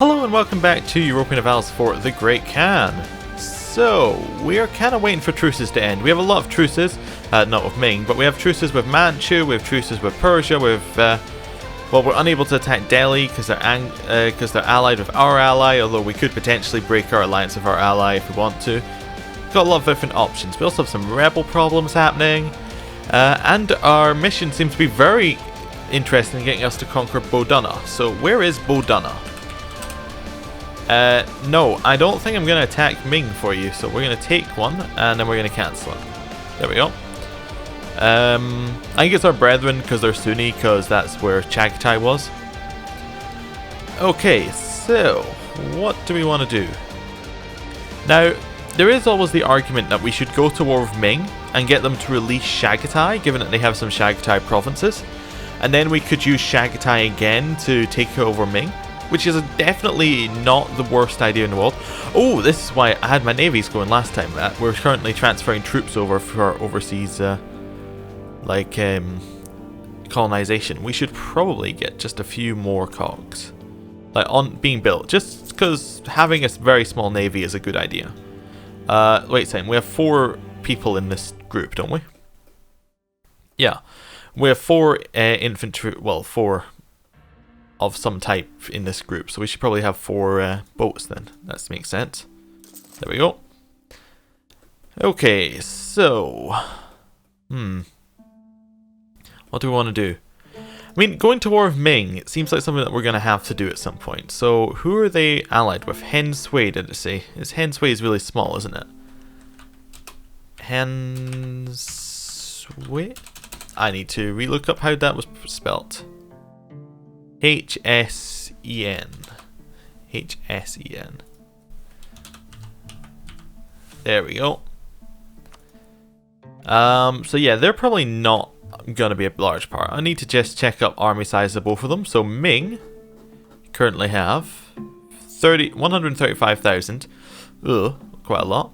Hello and welcome back to Europa Universalis IV, the Great Khan. So, we are kind of waiting for truces to end. We have a lot of truces, not with Ming, but we have truces with Manchu, we have truces with Persia, well, we're unable to attack Delhi because they're allied with our ally, although we could potentially break our alliance with our ally if we want to. We've got a lot of different options. We also have some rebel problems happening, and our mission seems to be very interesting in getting us to conquer Boduna. So, where is Boduna? No, I don't think I'm going to attack Ming for you, so we're going to take one, and then we're going to cancel it. There we go. I think it's our brethren, because they're Sunni, because that's where Chagatai was. Okay, so, what do we want to do? Now, there is always the argument that we should go to war with Ming, and get them to release Chagatai, given that they have some Chagatai provinces. And then we could use Chagatai again to take over Ming. Which is definitely not the worst idea in the world. Oh, this is why I had my navies going last time. We're currently transferring troops over for overseas, colonization. We should probably get just a few more cogs, on being built, just because having a very small navy is a good idea. Wait a second, we have 4 people in this group, don't we? Yeah, we have 4 infantry. Well, 4. Of some type in this group, so we should probably have 4 boats then. That makes sense. There we go. Okay, so what do we want to do? I mean, going to war with Ming, it seems like something that we're going to have to do at some point. So, who are they allied with? Hen Sui, did it say? Hen Sui is really small, isn't it? Hen Sui? I need to relook up how that was spelt. H-S-E-N. H-S-E-N. There we go. So yeah, they're probably not going to be a large part. I need to just check up army size of both of them. So Ming currently have 135,000. Ugh, quite a lot.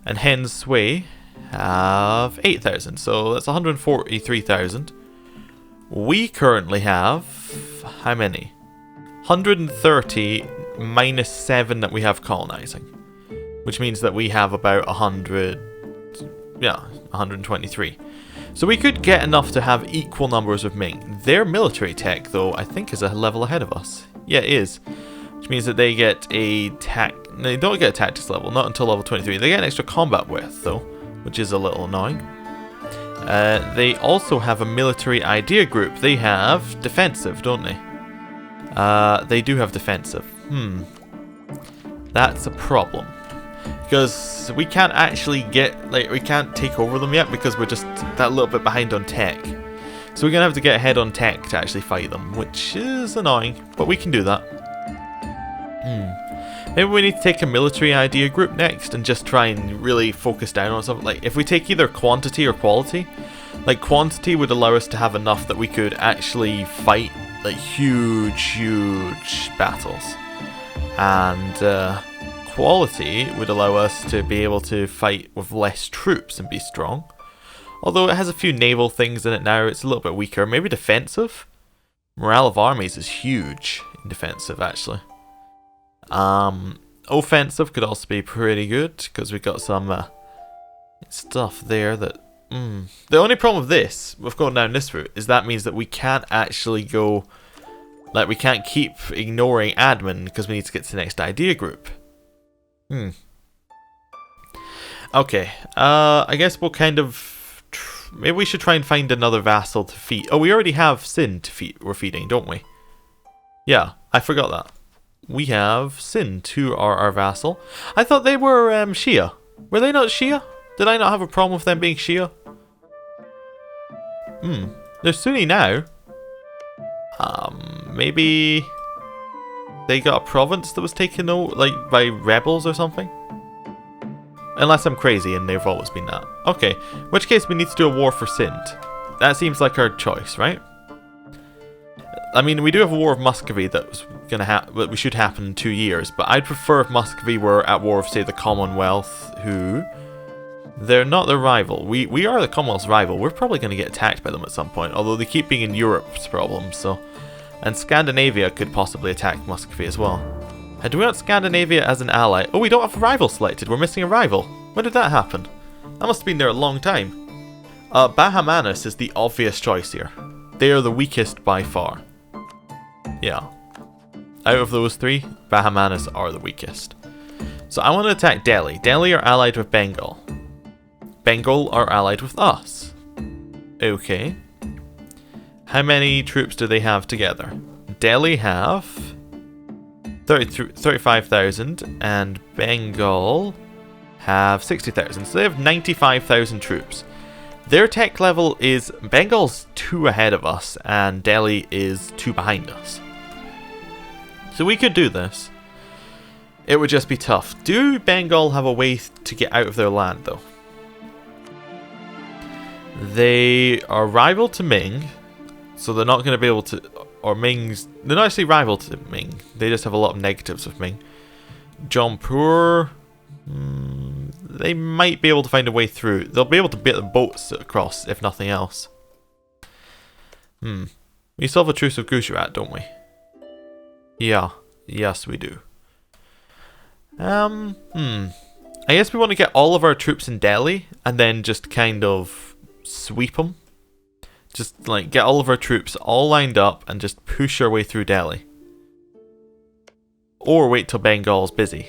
And Hen Sui have 8,000. So that's 143,000. We currently have how many? 130 minus 7 that we have colonizing, which means that we have about 123. So we could get enough to have equal numbers with Ming. Their military tech, though, I think is a level ahead of us. Yeah, it is, which means that they get a they don't get a tactics level, not until level 23. They get an extra combat width, though, which is a little annoying. They also have a military idea group. They have defensive, don't they? They do have defensive. That's a problem. Because we can't actually we can't take over them yet because we're just that little bit behind on tech. So we're going to have to get ahead on tech to actually fight them, which is annoying, but we can do that. Maybe we need to take a military idea group next and just try and really focus down on something. Like, if we take either quantity or quality, quantity would allow us to have enough that we could actually fight, huge battles. And, quality would allow us to be able to fight with less troops and be strong. Although it has a few naval things in it now, it's a little bit weaker. Maybe defensive? Morale of armies is huge in defensive, actually. Offensive could also be pretty good because we've got some stuff there that the only problem with this, with going down this route, is that means that we can't actually go, we can't keep ignoring admin because we need to get to the next idea group. Okay, I guess we'll kind of maybe we should try and find another vassal to feed. Oh, we already have Sin to feed. We're feeding, don't we? Yeah, I forgot that. We have Sin to our vassal. I thought they were Shia. Were they not Shia? Did I not have a problem with them being Shia? They're Sunni now. Maybe they got a province that was taken over, by rebels or something? Unless I'm crazy and they've always been that. Okay, in which case we need to do a war for Sind. That seems like our choice, right? I mean, we do have a war of Muscovy that we should happen in 2 years, but I'd prefer if Muscovy were at war with, say, the Commonwealth, who... They're not the rival. We are the Commonwealth's rival. We're probably going to get attacked by them at some point, although they keep being in Europe's problem, so... And Scandinavia could possibly attack Muscovy as well. Do we want Scandinavia as an ally? Oh, we don't have a rival selected. We're missing a rival. When did that happen? That must have been there a long time. Bahamanis is the obvious choice here. They are the weakest by far. Yeah. Out of those three, Bahamanis are the weakest. So I want to attack Delhi. Delhi are allied with Bengal. Bengal are allied with us. Okay. How many troops do they have together? Delhi have 35,000 and Bengal have 60,000. So they have 95,000 troops. Their tech level is... Bengal's 2 ahead of us and Delhi is 2 behind us. So we could do this. It would just be tough. Do Bengal have a way to get out of their land though? They are rival to Ming. So they're not going to be able to... Or Ming's... They're not actually rival to Ming. They just have a lot of negatives with Ming. Jaunpur... they might be able to find a way through. They'll be able to get the boats across, if nothing else. We still have a truce with Gujarat, don't we? Yeah. Yes, we do. I guess we want to get all of our troops in Delhi, and then just kind of sweep them. Just like get all of our troops all lined up and just push our way through Delhi. Or wait till Bengal's busy.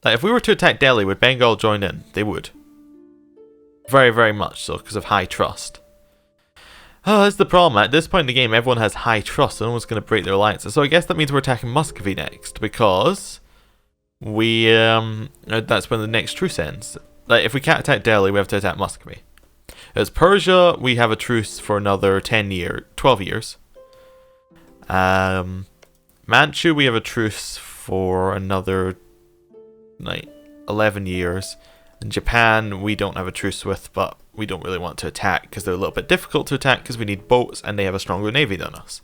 Like if we were to attack Delhi, would Bengal join in? They would. Very, very much so, because of high trust. Oh, that's the problem. At this point in the game, everyone has high trust, so no one's going to break their alliances. So I guess that means we're attacking Muscovy next, because we, that's when the next truce ends. Like, if we can't attack Delhi, we have to attack Muscovy. As Persia, we have a truce for another 12 years. Manchu, we have a truce for another, like, 11 years. And Japan, we don't have a truce with, but we don't really want to attack because they're a little bit difficult to attack because we need boats and they have a stronger navy than us.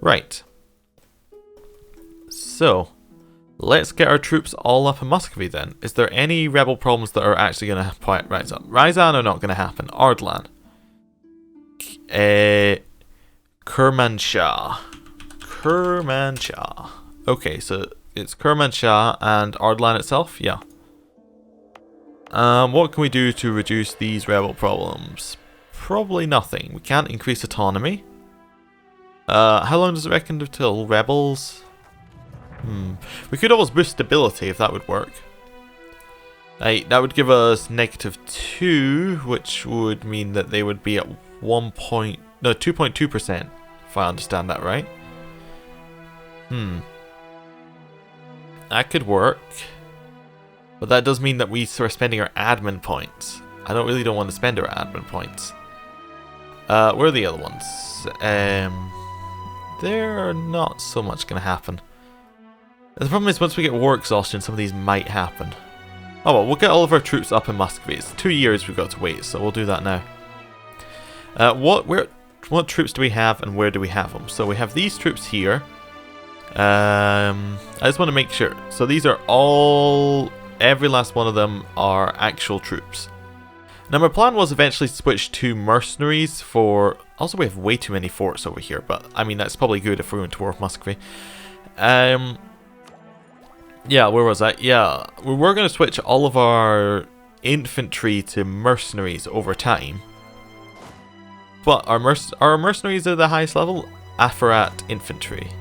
Right. So, let's get our troops all up in Muscovy then. Is there any rebel problems that are actually going to rise up? Ryazan are not going to happen. Ardalan. Kermanshah. Kermanshah. Okay, so it's Kermanshah and Ardalan itself? Yeah. What can we do to reduce these rebel problems? Probably nothing. We can't increase autonomy. How long does it reckon until rebels? We could always boost stability if that would work. That would give us -2, which would mean that they would be at 2.2%, if I understand that right. That could work. But that does mean that we are spending our admin points. I don't want to spend our admin points. Where are the other ones? They're not so much going to happen. The problem is once we get war exhaustion, some of these might happen. Oh well, we'll get all of our troops up in Muscovy. It's 2 years we've got to wait, so we'll do that now. What troops do we have and where do we have them? So we have these troops here. I just want to make sure. So these are all... Every last one of them are actual troops. Now my plan was eventually to switch to mercenaries for... Also we have way too many forts over here, but I mean that's probably good if we're going to war with Muscovy. Yeah, where was I? Yeah, we were going to switch all of our infantry to mercenaries over time. But our mercenaries are the highest level. Afarat infantry.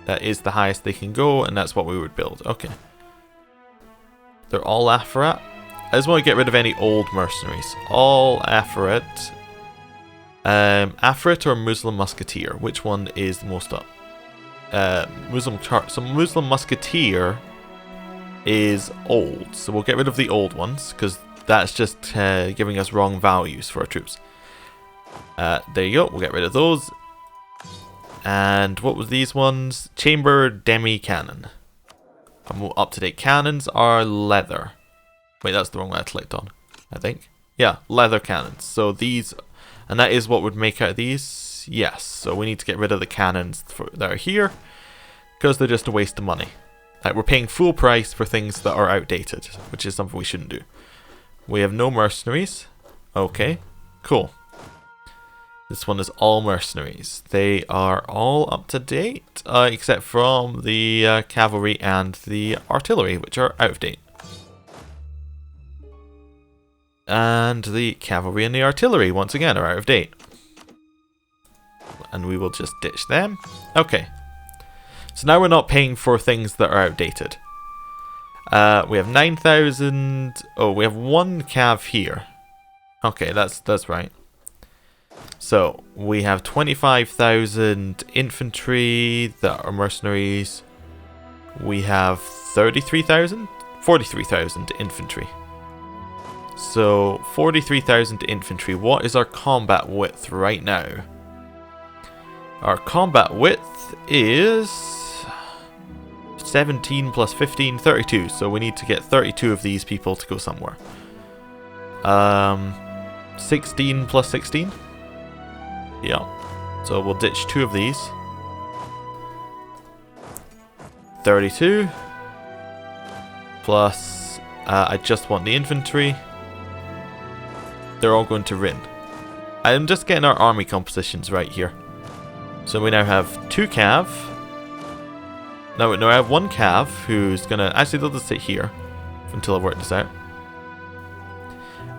That is the highest they can go, and that's what we would build. Okay. They're all Afarat. I just want to get rid of any old mercenaries. All Afarat. Afarat or Muslim Musketeer? Which one is the most up? Muslim Musketeer is old. So we'll get rid of the old ones, because that's just giving us wrong values for our troops. There you go. We'll get rid of those. And what was these ones? Chamber Demi Cannon. And up-to-date cannons are leather. Wait, that's the wrong one I clicked on, I think. Yeah, leather cannons. So these, and that is what would make out these. Yes, so we need to get rid of the cannons that are here, because they're just a waste of money. Like, we're paying full price for things that are outdated, which is something we shouldn't do. We have no mercenaries. Okay, cool. This one is all mercenaries. They are all up to date, except from the cavalry and the artillery, which are out of date. And the cavalry and the artillery, once again, are out of date. And we will just ditch them. Okay. So now we're not paying for things that are outdated. We have 9,000... Oh, we have one cav here. Okay, that's right. So, we have 25,000 infantry that are mercenaries. We have 33,000? 43,000 infantry. So, 43,000 infantry. What is our combat width right now? Our combat width is 17 plus 15, 32. So we need to get 32 of these people to go somewhere. 16 plus 16? Yeah. So we'll ditch 2 of these. 32. Plus, I just want the infantry. They're all going to Rin. I'm just getting our army compositions right here. So we now have 2 cav. No, I have 1 cav who's gonna... Actually, they'll just sit here until I work this out.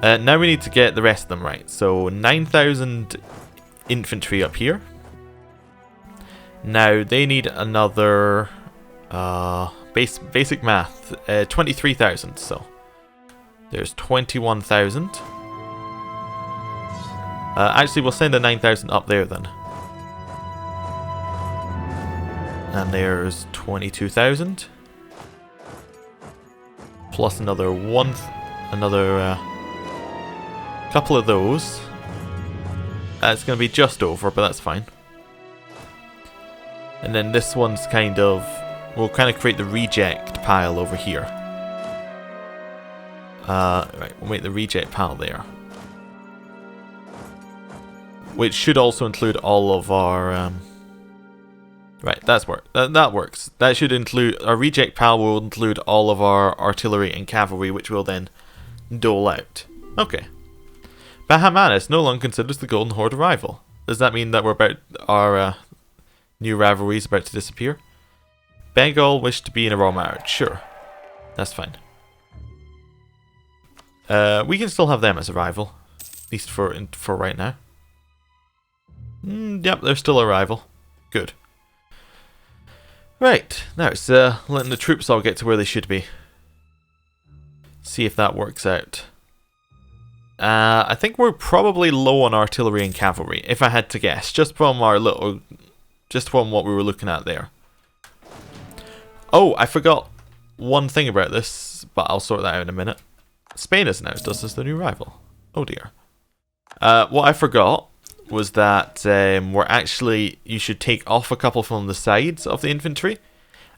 Now we need to get the rest of them right. So 9,000 infantry up here. Now they need another... basic math. 23,000, so... There's 21,000. Actually, we'll send the 9,000 up there then. And there's 22,000. Plus another couple of those. It's going to be just over, but that's fine. And then this one's kind of... We'll kind of create the reject pile over here. Right, we'll make the reject pile there. Which should also include all of our... Right, that works. That should include... Our reject pile will include all of our artillery and cavalry, which will then dole out. Okay. Bahamanis no longer considers the Golden Horde a rival. Does that mean that we're about... Our new rivalry is about to disappear? Bengal wish to be in a royal marriage. Sure. That's fine. We can still have them as a rival. At least for right now. Yep, they're still a rival. Good. Right, now it's letting the troops all get to where they should be. See if that works out. I think we're probably low on artillery and cavalry, if I had to guess, just from what we were looking at there. Oh, I forgot one thing about this, but I'll sort that out in a minute. Spain has announced us as the new rival. Oh dear. What I forgot was that you should take off a couple from the sides of the infantry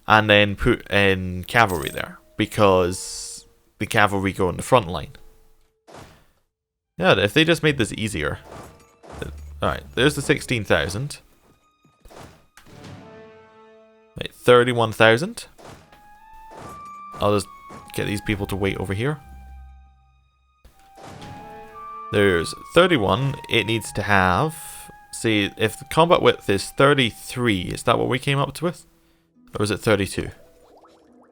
and then put in cavalry there, because the cavalry go in the front line. Yeah, if they just made this easier. Alright, there's the 16,000. Wait, 31,000. I'll just get these people to wait over here. There's 31. It needs to have... See, if the combat width is 33, is that what we came up with? Or was it 32? It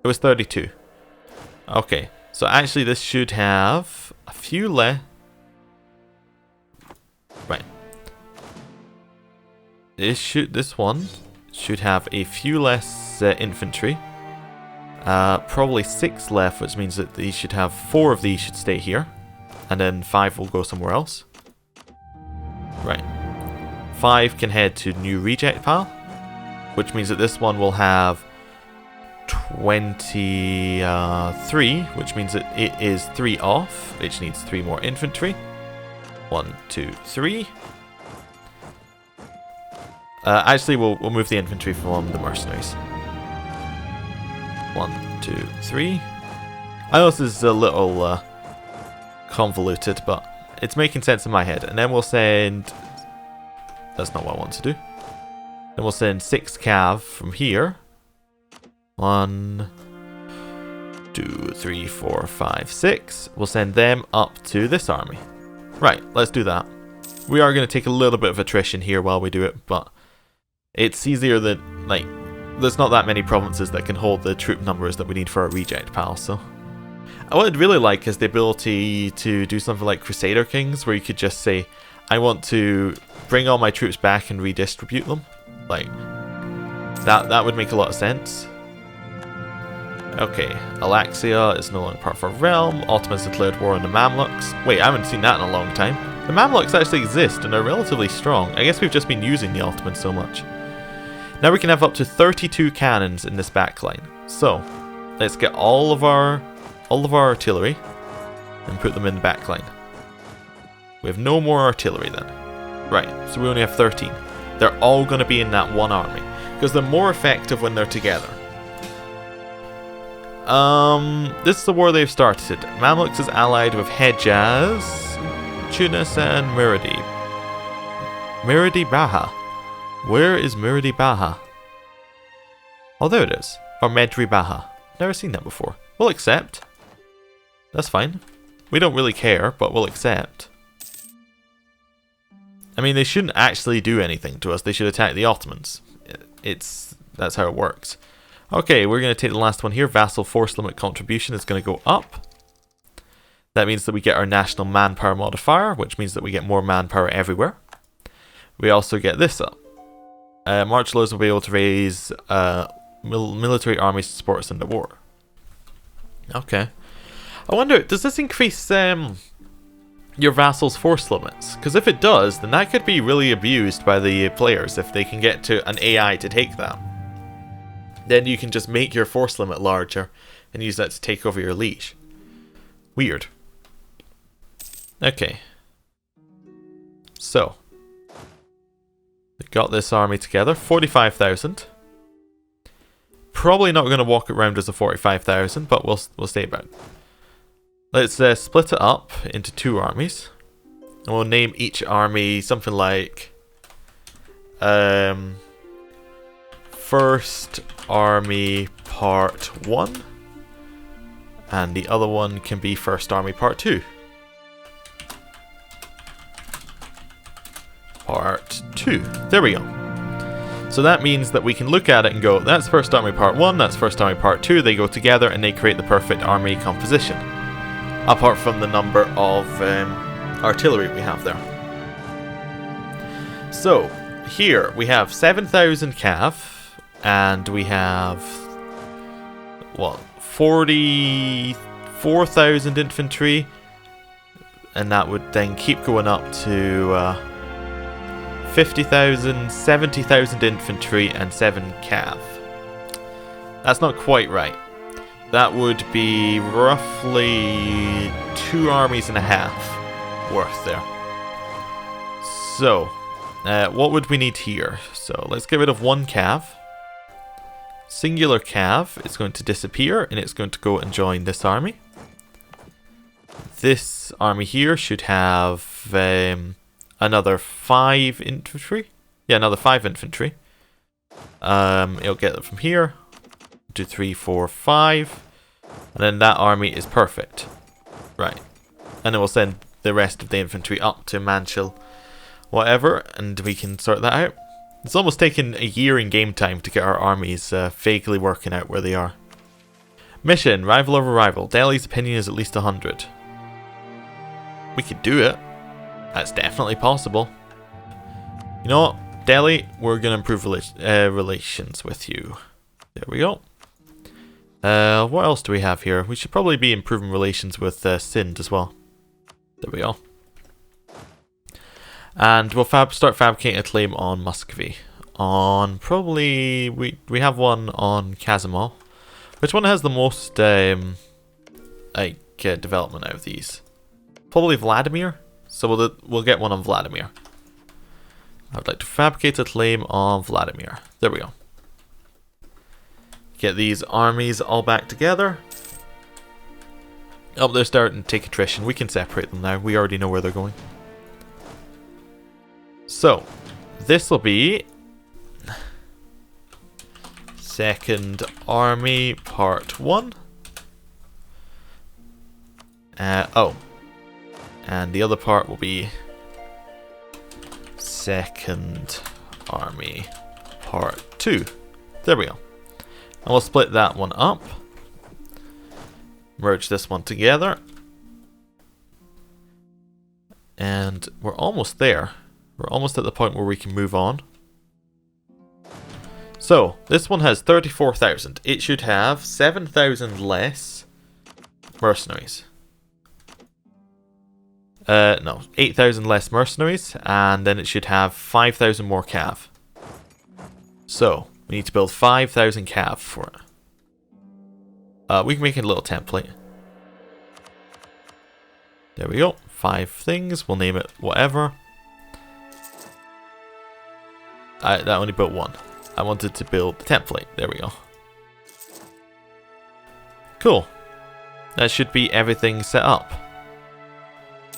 was 32. Okay, so actually this should have a few less... Right. This one should have a few less infantry. Probably 6 left, which means that these should have 4 of these should stay here. And then 5 will go somewhere else. Right. 5 can head to new reject pile, which means that this one will have 23, which means that it is 3 off, which needs 3 more infantry. 1, 2, 3. Actually, we'll move the infantry from the mercenaries. 1, 2, 3. I know this is a little convoluted, but it's making sense in my head. And then we'll send... That's not what I want to do. Then we'll send 6 cav from here. 1, 2, 3, 4, 5, 6. We'll send them up to this army. Right, let's do that. We are going to take a little bit of attrition here while we do it, but it's easier than, like, there's not that many provinces that can hold the troop numbers that we need for our reject pal, so. What I'd really like is the ability to do something like Crusader Kings, where you could just say, I want to bring all my troops back and redistribute them. Like, that would make a lot of sense. Okay, Alaxia is no longer part of our realm. Ottomans declared war on the Mamluks. Wait, I haven't seen that in a long time. The Mamluks actually exist and are relatively strong. I guess we've just been using the Ottomans so much. Now we can have up to 32 cannons in this backline. So, let's get all of our artillery and put them in the backline. We have no more artillery then. Right, so we only have 13. They're all going to be in that one army, because they're more effective when they're together. This is the war they've started. Mamluks is allied with Hejaz, Tunis, and Muradi. Muradi Baha. Where is Muradi Baha? Oh, there it is. Or Medri Baha. Never seen that before. We'll accept. That's fine. We don't really care, but we'll accept. I mean, they shouldn't actually do anything to us. They should attack the Ottomans. That's how it works. Okay, we're going to take the last one here. Vassal force limit contribution is going to go up. That means that we get our national manpower modifier, which means that we get more manpower everywhere. We also get this up. March laws will be able to raise military armies to support us in the war. Okay. I wonder, does this increase your vassals' force limits? Because if it does, then that could be really abused by the players if they can get to an AI to take that. Then you can just make your force limit larger and use that to take over your liege. Weird. Okay. So. We got this army together. 45,000. Probably not going to walk it around as a 45,000, but we'll stay about. Let's split it up into two armies. And we'll name each army something like First Army Part 1. And the other one can be First Army Part 2. Part 2. There we go. So that means that we can look at it and go, that's First Army Part 1, that's First Army Part 2, they go together and they create the perfect army composition. Apart from the number of artillery we have there. So, here we have 7,000 cav, and we have, what, 44,000 infantry, and that would then keep going up to 50,000, 70,000 infantry, and 7 cav. That's not quite right. That would be roughly 2 armies and a half worth there. So, what would we need here? So, let's get rid of 1 cav. Singular cav is going to disappear, and it's going to go and join this army. This army here should have another 5 infantry. Yeah, another 5 infantry. It'll get it from here. 2, 3, 4, 5. And then that army is perfect. Right. And then we'll send the rest of the infantry up to Manchil, whatever, and we can sort that out. It's almost taken a year in game time to get our armies vaguely working out where they are. Mission, rival over rival. Delhi's opinion is at least 100. We could do it. That's definitely possible. You know what, Delhi, we're going to improve relations with you. There we go. What else do we have here? We should probably be improving relations with Sind as well. There we go. And we'll start fabricating a claim on Muscovy. On probably... We have one on Kazimov. Which one has the most development out of these? Probably Vladimir. So we'll get one on Vladimir. I would like to fabricate a claim on Vladimir. There we go. Get these armies all back together. Oh, they're starting to take attrition. We can separate them now. We already know where they're going. So, this will be Second Army Part 1. And the other part will be Second Army Part 2. There we go. And we'll split that one up. Merge this one together. And we're almost there. We're almost at the point where we can move on. So, this one has 34,000. It should have 7,000 less mercenaries. No, 8,000 less mercenaries, and then it should have 5,000 more cav. So, we need to build 5,000 cav for it. We can make a little template. There we go. 5 things. We'll name it whatever. That only built one. I wanted to build the template. There we go. Cool. That should be everything set up.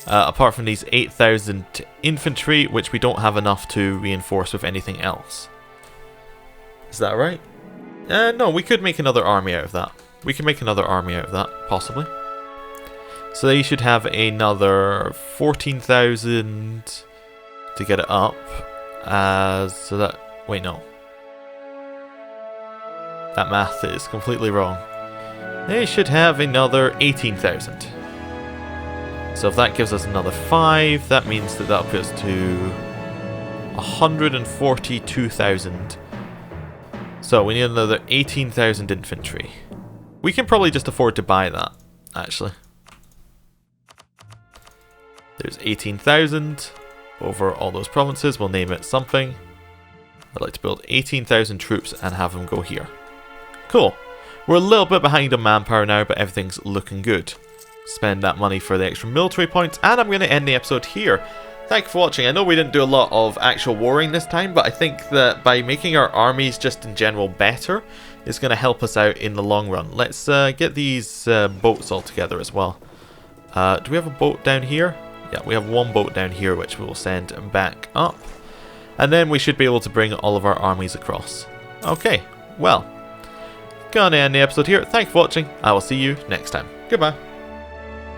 Apart from these 8,000 infantry, which we don't have enough to reinforce with anything else. Is that right? No, we could make another army out of that. We can make another army out of that, possibly. So they should have another 14,000 to get it up. So that... Wait, no. That math is completely wrong. They should have another 18,000. So if that gives us another 5, that means that that'll put us to 142,000. So we need another 18,000 infantry. We can probably just afford to buy that, actually. There's 18,000 over all those provinces. We'll name it something. I'd like to build 18,000 troops and have them go here. Cool. We're a little bit behind on manpower now, but everything's looking good. Spend that money for the extra military points, and I'm going to end the episode here. Thank you for watching. I know we didn't do a lot of actual warring this time, but I think that by making our armies just in general better is going to help us out in the long run. Let's get these boats all together as well. Do we have a boat down here? Yeah, we have one boat down here which we will send back up. And then we should be able to bring all of our armies across. Okay, well, gonna end the episode here. Thank you for watching. I will see you next time. Goodbye.